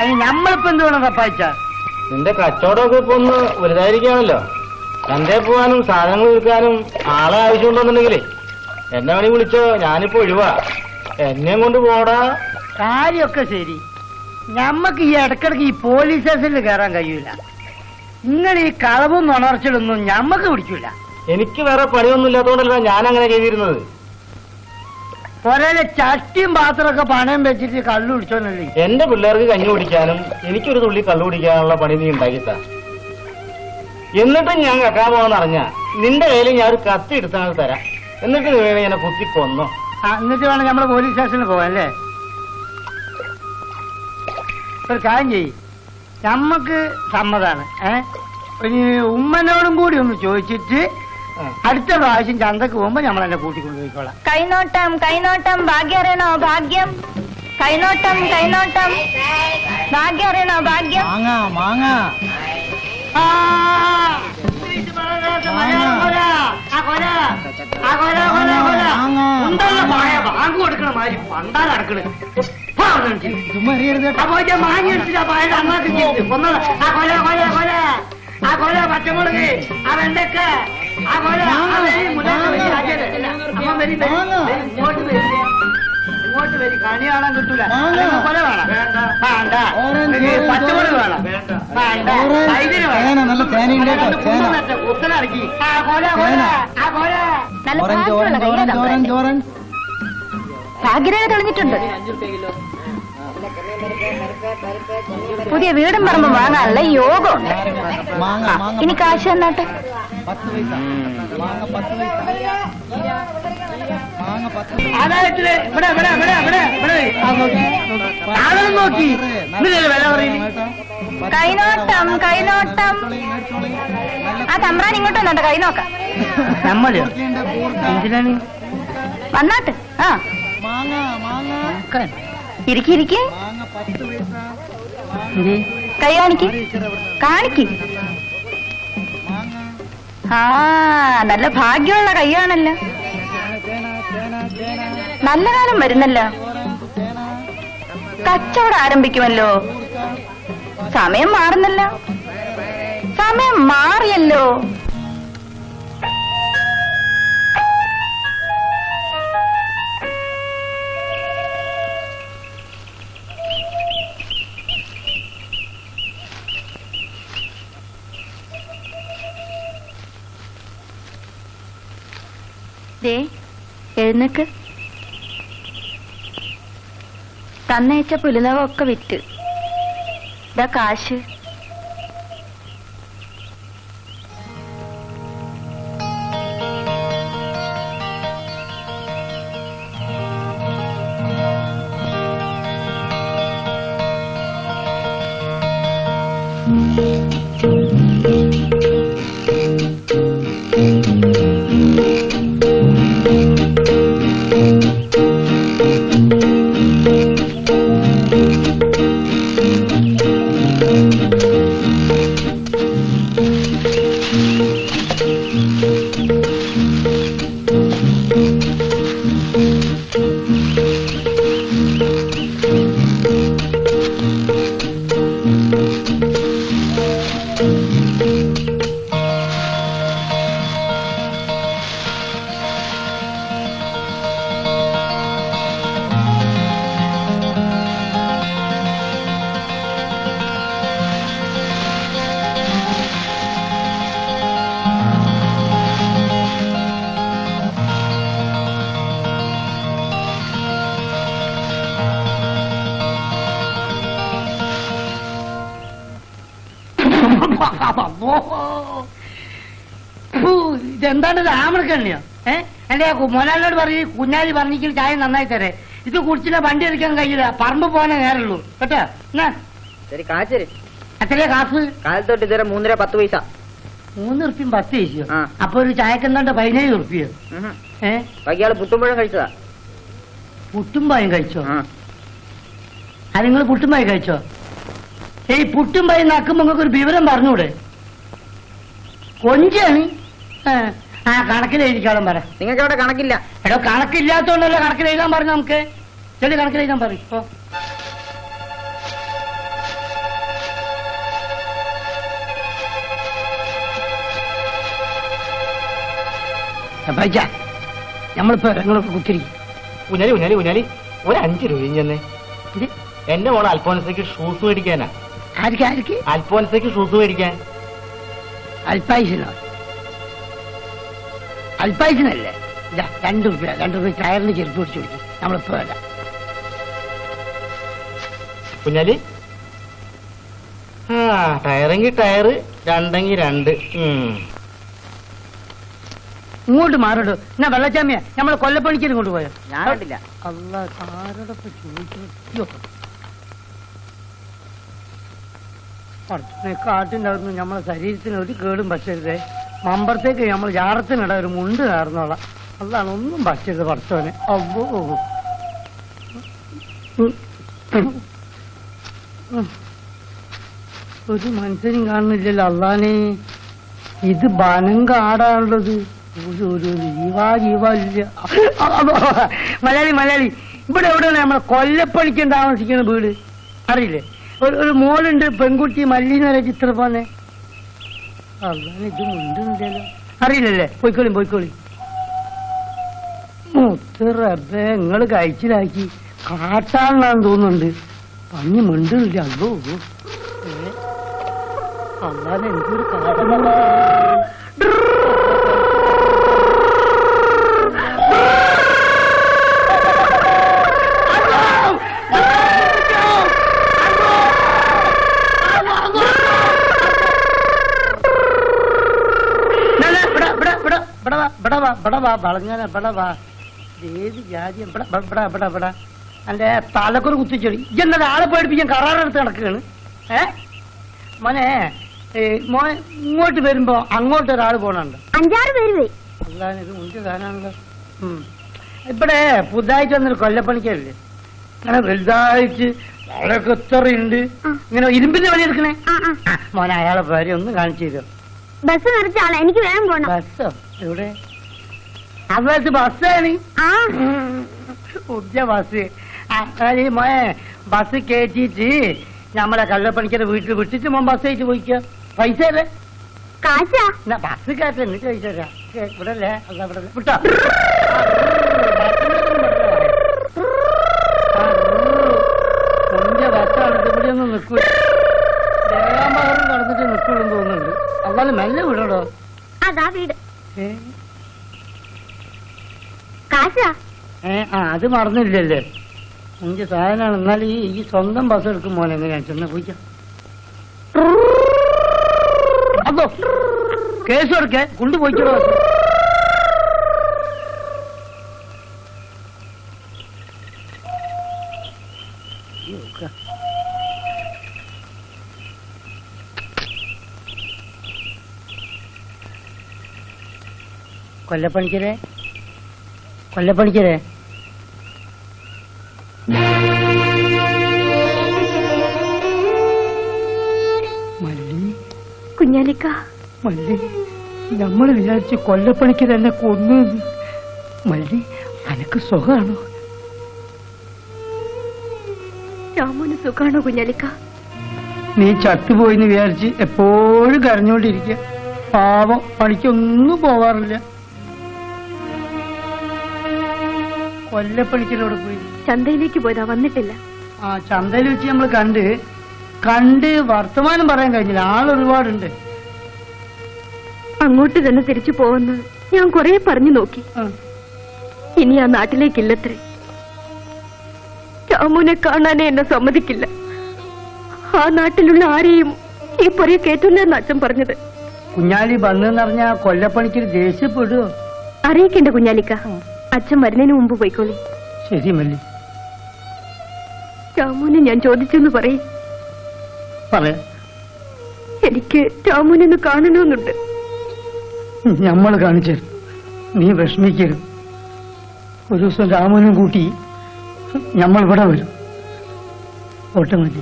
അതിന് നമ്മളിപ്പോ എന്ത് വേണം തപ്പായിച്ച? നിന്റെ കച്ചവടമൊക്കെ ഇപ്പൊ ഒന്ന് വലുതായിരിക്കാണല്ലോ. ചന്തയിൽ പോകാനും സാധനങ്ങൾ വിൽക്കാനും ആളെ ആവശ്യമുണ്ടെന്നുണ്ടെങ്കിലേ എന്നെ വേണി വിളിച്ചോ, ഞാനിപ്പോ ഒഴിവാ. എന്നെയും കൊണ്ട് പോടാ. കാര്യമൊക്കെ ശരി, ഞമ്മക്ക് ഈ ഇടക്കിടക്ക് ഈ പോലീസ് സ്റ്റേഷനിൽ കയറാൻ കഴിയൂല. ഇങ്ങനെ ഈ കളവും നുണർച്ചിലൊന്നും ഞമ്മക്ക് പിടിക്കൂല. എനിക്ക് വേറെ പണിയൊന്നും ഇല്ലാത്തതുകൊണ്ടല്ല ഞാൻ അങ്ങനെ ചെയ്തിരുന്നത്. ഒരേ ചട്ടിയും പാത്രമൊക്കെ പണയം വെച്ചിട്ട് കള്ളു കുടിച്ചോന്നല്ലേ. എന്റെ പിള്ളേർക്ക് കഞ്ഞി കുടിക്കാനും എനിക്കൊരു തുള്ളി കള്ളു കുടിക്കാനുള്ള പണി നീ ഉണ്ടാക്കിത്താ. എന്നിട്ടും ഞാൻ കക്കാൻ പോകാന്ന് അറിഞ്ഞ നിന്റെ കയ്യിൽ ഞാൻ ഒരു കത്തി എടുത്താൽ തരാം. എന്നിട്ട് നീ എന്നെ കുത്തി കൊന്നോ. എന്നിട്ട് വേണം നമ്മള് പോലീസ് സ്റ്റേഷനിൽ പോവാൻ അല്ലേ? ഒരു കാര്യം ചെയ്യ്, നമ്മക്ക് സമ്മതാണ്. ഒരു ഉമ്മനോടും കൂടി ഒന്ന് ചോദിച്ചിട്ട് അടുത്ത പ്രാവശ്യം ചന്തക്ക് പോകുമ്പോ നമ്മളെന്നെ കൂട്ടിക്കൊണ്ടുപോയിക്കോളാം. കൈനോട്ടം കൈനോട്ടം ഭാഗ്യം അറിയണോ? ഭാഗ്യം. കൈനോട്ടം കൈനോട്ടം ഭാഗ്യം അറിയണോ? ഭാഗ്യം. ബാങ്ക് കൊടുക്കണ മാതിരി പണ്ടാ നടക്കണ പച്ചമുളക് ആ വെണ്ടക്ക ആ കൊല ഇങ്ങോട്ട് വരി. കണി കാണാൻ കിട്ടൂല. കൊല വേണം, പച്ചമുളക് വേണം, കുത്തലടക്കി ആ കൊല ആ കൊല. ഭാഗ്യരേഖ തെളിഞ്ഞിട്ടുണ്ട്. പുതിയ വീടും പറമ്പും വാങ്ങാനുള്ള യോഗമുണ്ട്. ഇനി കാശ് തന്നാട്ടെ. കൈനോട്ടം കൈനോട്ടം. ആ തമ്പ്രാൻ ഇങ്ങോട്ട് വന്നോട്ടെ, കൈ നോക്കാം. വന്നാട്ട്. ആ ഇരിക്കിരിക്കെ കൈ കാണിക്ക് കാണിക്ക്. ആ നല്ല ഭാഗ്യമുള്ള കൈയാണല്ലോ. നല്ല കാലം വരുന്നല്ലോ. കച്ചവടം ആരംഭിക്കുമല്ലോ. സമയം മാറുന്നല്ലോ. സമയം മാറിയല്ലോ. എഴുന്നേക്ക്. തന്നയച്ച പുലിനവൊക്കെ വിറ്റ്. ഇതാ കാശ്. ഇതെന്താണ് രാമണക്കണ്ണിയോ? എന്റെ മോനാലിനോട് പറയും കുഞ്ഞാലി പറഞ്ഞിട്ട് ചായ നന്നായി തരേ. ഇത് കുടിച്ചില്ല വണ്ടി എടുക്കാൻ കഴിയില്ല. പറമ്പ് പോകാനേ നേരുള്ളൂ കേട്ടോ. ശരി കാശ്. എത്രയാ കാശ്? കാലത്തോട്ട് ഇതുവരെ 3.10 പൈസ. 3 ഉറുപ്പ്യം 10 പൈസയോ? അപ്പൊ ഒരു ചായക്ക് എന്താണ്ട് 17 ഉറുപ്പ്യോ? ബാക്കിയാള് പുട്ടുമ്പഴം കഴിച്ചതാ. പുട്ടുംപായും കഴിച്ചോ? അത് നിങ്ങൾ പുട്ടുംപായി കഴിച്ചോ? ഈ പുട്ടുംപായി നക്കുമ്പോ നിങ്ങൾക്ക് ഒരു വിവരം പറഞ്ഞൂടെ? കൊഞ്ചാണ്. ആ കണക്കിൽ എഴുതിക്കാളും പറ. നിങ്ങൾക്ക് അവിടെ കണക്കില്ല. എടോ കണക്കില്ലാത്തോണ്ടല്ലോ കണക്കിൽ എഴുതാൻ പറഞ്ഞു. നമുക്ക് ചെറിയ കണക്കിൽ എഴുതാൻ പറയും. പൈസ നമ്മളിപ്പോ നിങ്ങളൊക്കെ കുത്തിരിക്കും. കുഞ്ഞാലി കുഞ്ഞാലി കുഞ്ഞാലി ഒരു 5 രൂപയും ചെന്നേ. എന്റെ മോളെ അൽഫോൻസയ്ക്ക് ഷൂസ് മേടിക്കാനാ. ആർക്ക് ആർക്ക്? അൽഫോൻസയ്ക്ക് ഷൂസ് മേടിക്കാൻ. അൽപായുസിനോ? അൽപായുസിനല്ലേ? 2 രൂപ ടയറിന് ചെരുപ്പ് പിടിച്ചു കൊടുക്കും. നമ്മളിപ്പോ വേണ്ട. കുഞ്ഞാലി ടയറെങ്കിൽ ടയറ്, 2എങ്കിൽ 2. ഇങ്ങോട്ട് മാറടോ. എന്നാ വെള്ളച്ചാമിയ നമ്മളെ കൊല്ലപ്പണിക്കലും കൊണ്ടുപോയോ? ഞാൻ കണ്ടില്ല. അല്ല ആരോടൊക്കെ ചോദിച്ചു. കാട്ടിൻ്റെ നമ്മളെ ശരീരത്തിന് ഒരു കേടും പറ്റരുതേ. മമ്പറത്തേക്ക് നമ്മൾ ജാറത്തിനിട ഒരു മുണ്ട് കാർന്നോളാം. അതാണ് ഒന്നും പറ്റരുത് പഠിച്ചവനെ. അவ்வോ ഒരു മനുഷ്യനും കാണുന്നില്ലല്ലോ. അള്ളാനെ ഇത് ബനം കാടാണുള്ളത്. ഒരു ജീവാല്ല. മലയാളി ഇവിടെ എവിടെയാണ് നമ്മളെ കൊല്ലപ്പണിക്കാൻ താമസിക്കുന്ന വീട് അറിയില്ലേ? ഒരു മോളുണ്ട്, പെൺകുട്ടി മല്ലീന്ന് വരെ ചിത്രം പോന്നെ. അതാണ് ഇത് മുണ്ടുണ്ടല്ലോ. അറിയില്ലല്ലേ? പോയിക്കോളി. മുത്തറബേ നിങ്ങള് കഴിച്ചിലാക്കി കാട്ടാണെന്നാന്ന് തോന്നുന്നുണ്ട്. പഞ്ഞി മുണ്ടില്ല. അല്ലോ അല്ലാതെ എന്തൊരു കാട്ടം. ഏത് ജാതിയും എന്റെ തലക്കൊരു കുത്തിച്ചെടി. ഇന്നലെ ആളെ പേടിപ്പിക്കാൻ കറാറെടുത്ത് നടക്കുകയാണ്. മോനെ മോൻ ഇങ്ങോട്ട് വരുമ്പോ അങ്ങോട്ട് ഒരാൾ പോണുണ്ട്. 5-6 പേര്. അതാണ് ഇത് മുന്തിയ സാധനമാണല്ലോ. ഇവിടെ പുതുതായിട്ട് വന്നൊരു കൊല്ലപ്പണിക്കല്ലേ, അങ്ങനെ വലുതായിട്ട് വളരെ കത്തറുണ്ട്, ഇങ്ങനെ ഇരുമ്പിന്റെ പണി എടുക്കണേ. മോനെ അയാളെ പേര് ഒന്ന് കാണിച്ചു തരുമോ? ബസ് നിർത്തിയാളെ, എനിക്ക് വേഗം പോണം. ബസ്സോ? എവിടെ? അത് ബസ്സാണ്. പുതിയ ബസ്. മോനെ ബസ് കയറ്റിട്ട് നമ്മളെ കള്ളപ്പണിക്കരെ വീട്ടിൽ വിട്ടിട്ട് മോൻ ബസ് ആയിട്ട് പോയിക്കോ. പൈസ അല്ലേ? കാശാ? ബസ് കയറ്റ എന്നിട്ട് പൈസ തരാം. ഇവിടെ അല്ലേ? അല്ല ഇവിടെ വിട്ടോ. പുതിയ ബസ്സാണ്. ഇവിടെ ഒന്നും നിൽക്കൂ. ദേവാമ്പകരം കടന്നിട്ട് നിൽക്കുള്ളൂ തോന്നുന്നുണ്ട്. അതായത് മെല്ലെ വിടണോ? അതാ വീട്. കാശാ? അത് മറന്നില്ലല്ലേ? എനിക്ക് സാധനമാണ്. എന്നാൽ ഈ സ്വന്തം ബസ് എടുക്കും മോനെ. എങ്ങനെയാണ് ചെന്ന പോയിക്കാം. അതോ കേസ് കൊടുക്കേ കൊണ്ടുപോയിക്കോ. കൊല്ലപ്പണിക്കരെ കുഞ്ഞാലിക്ക, മല്ലി നമ്മൾ വിചാരിച്ച് കൊല്ലപ്പണിക്ക് തന്നെ കൊന്നു. മല്ലി അനക്ക് സുഖാണോ? രാമോന് സുഖാണോ കുഞ്ഞാലിക്ക? നീ ചത്തുപോയിന്ന് വിചാരിച്ച് എപ്പോഴും കരഞ്ഞോണ്ടിരിക്കുക. പാവം, പണിക്കൊന്നും പോവാറില്ല. കൊല്ലപ്പണിക്കലോട് പോയി. ചന്തയിലേക്ക് പോയതാ, വന്നിട്ടില്ല. ചന്തയിൽ വെച്ച് നമ്മൾ കണ്ട് വർത്തമാനം പറയാൻ കഴിഞ്ഞില്ല. ആളൊരുപാടുണ്ട്. അങ്ങോട്ട് തന്നെ തിരിച്ചു പോകുന്നു ഞാൻ കൊറേ പറഞ്ഞു നോക്കി. ഇനി ആ നാട്ടിലേക്കില്ലത്രേ. രാമുനെ കാണാനേ എന്നെ സമ്മതിക്കില്ല. ആ നാട്ടിലുള്ള ആരെയും ഈ പൊറിയ കേട്ടില്ലെന്ന് അച്ഛൻ പറഞ്ഞത്. കുഞ്ഞാലി വന്നെന്നറിഞ്ഞ കൊല്ലപ്പണിക്ക് ദേഷ്യപ്പെടുവോ? അറിയിക്കണ്ട കുഞ്ഞാലിക്ക, അച്ഛൻ വരുന്നതിന് മുമ്പ് പോയിക്കോളി. ശരി മല്ലി. രാമുനെ ഞാൻ ചോദിച്ചെന്ന് പറയും. പറയാം. എനിക്ക് രാമുനൊന്ന് കാണണമെന്നുണ്ട്. നമ്മൾ കാണിച്ചു. നീ വിഷമിക്കരുത്. ഒരു ദിവസം രാമുനും കൂട്ടി നമ്മൾ ഇവിടെ വരും. ഓട്ടം മതി.